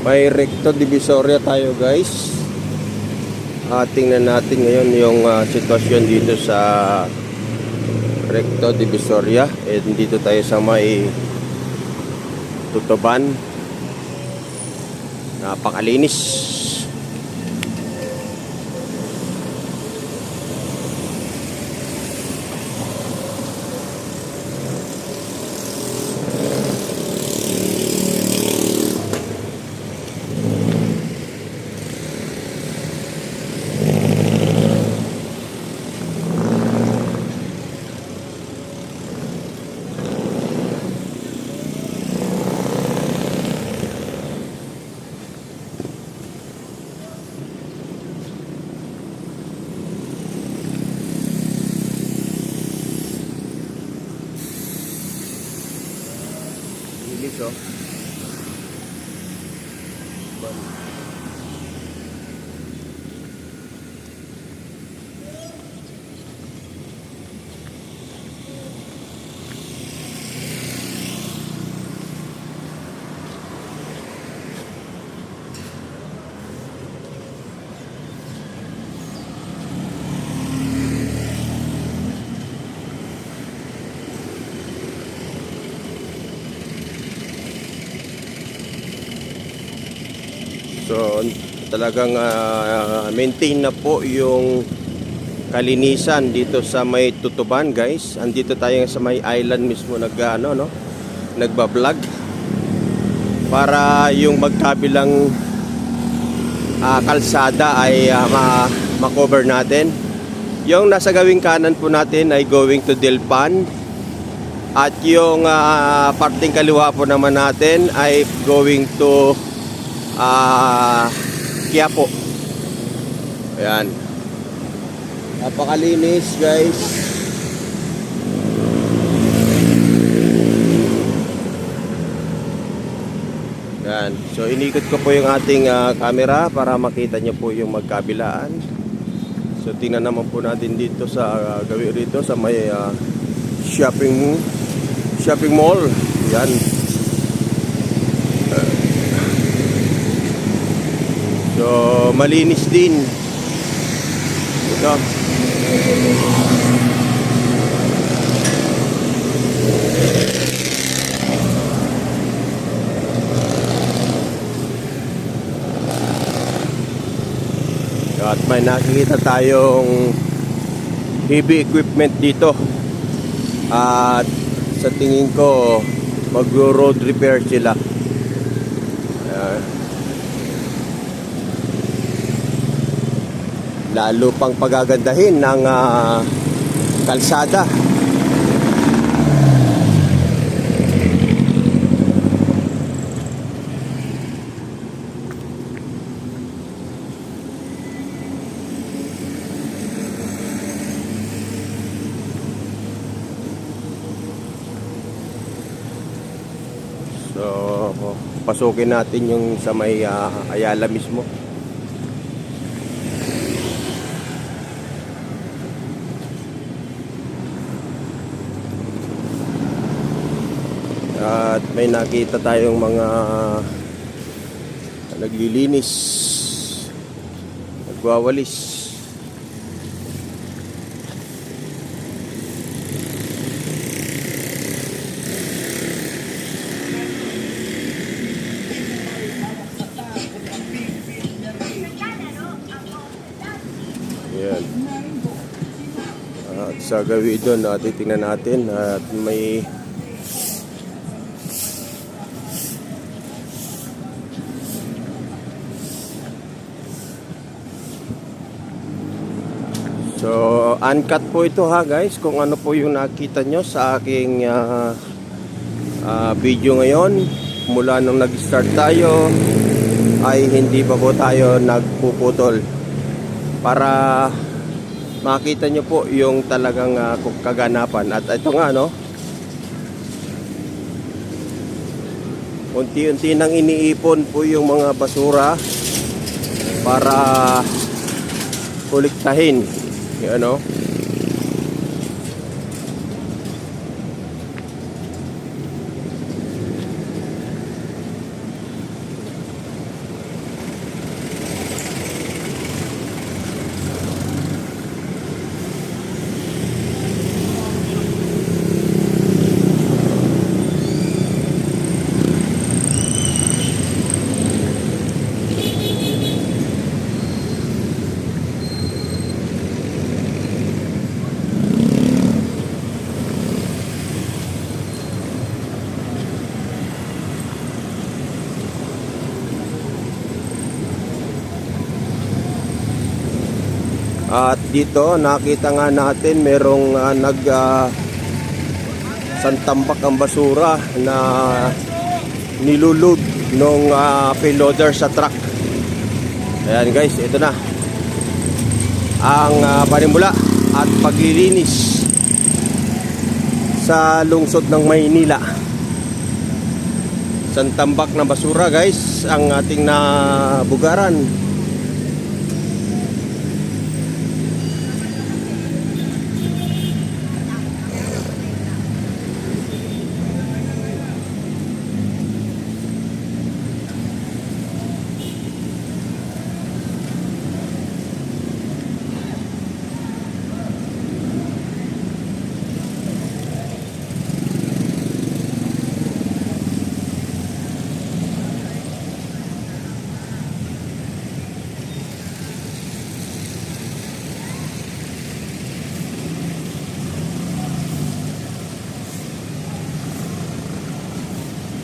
May recto divisoria tayo guys. Tingnan natin ngayon yung sitwasyon dito sa recto divisoria. Dito tayo sa may Tutuban. Napakalinis. Linis oh. So talagang maintain na po yung kalinisan dito sa may Tutuban guys. Andito tayo sa may island mismo nagba-vlog para yung magkabilang kalsada ay ma-cover natin. Yung nasa gawing kanan po natin ay going to Delpan, at yung parting kaliwa po naman natin ay going to Quiapo. Ayan. Napakalinis guys. Ayan. So inikot ko po yung ating camera para makita nyo po yung magkabilaan. So tingnan naman po natin dito sa gawin rito sa may shopping mall. Ayan. So malinis din ito. At may nakikita tayong heavy equipment dito, at sa tingin ko mag-road repair sila. Lalo pang pagagandahin ng kalsada. So pasukin natin yung sa may Ayala mismo. At may nakita tayong mga naglilinis, nagwawalis. Ayan. At sa gawin doon, titingnan natin at may so uncut po ito ha guys, kung ano po yung nakita nyo sa aking video ngayon. Mula nung nag-start tayo ay hindi pa po tayo nagpuputol, para makita nyo po yung talagang kaganapan. At ito nga unti-unti nang iniipon po yung mga basura para kuliktahin. At dito nakita nga natin merong santambak ang basura na nilulud nung payloader sa truck. Ayan guys, ito na ang panimula at paglilinis sa lungsod ng Maynila. Santambak na basura guys ang ating nabugaran.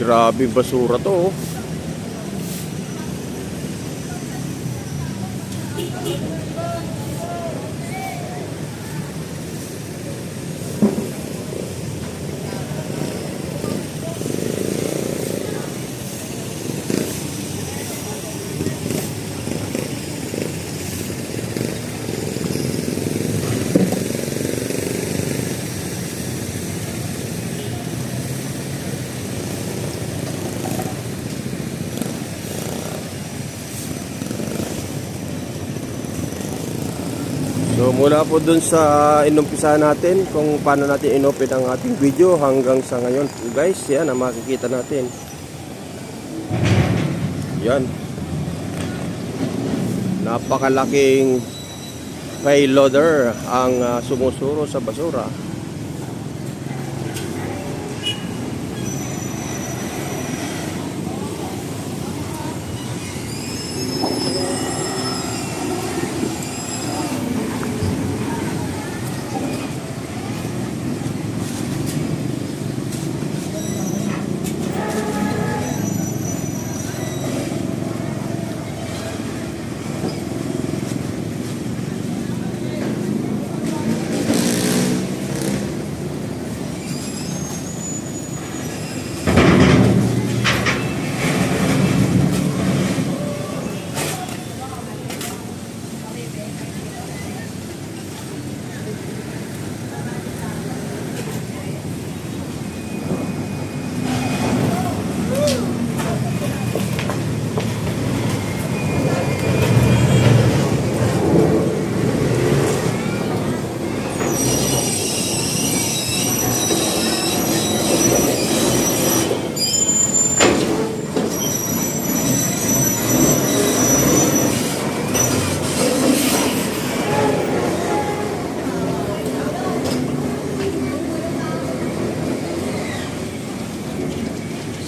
Grabe basura to. So mula po dun sa inumpisa natin kung paano natin inopen ang ating video hanggang sa ngayon guys, yan ang makikita natin. Yan, napakalaking payloader ang sumusuro sa basura.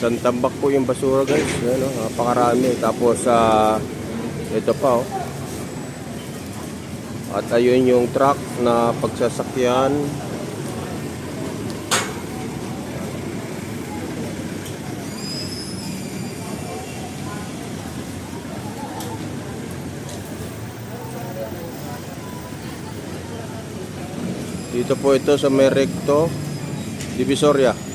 Santambak po yung basura guys. Yan, napakarami. Tapos ito pa oh. At ayun yung truck na pagsasakyan. Dito po ito sa may Recto Divisoria.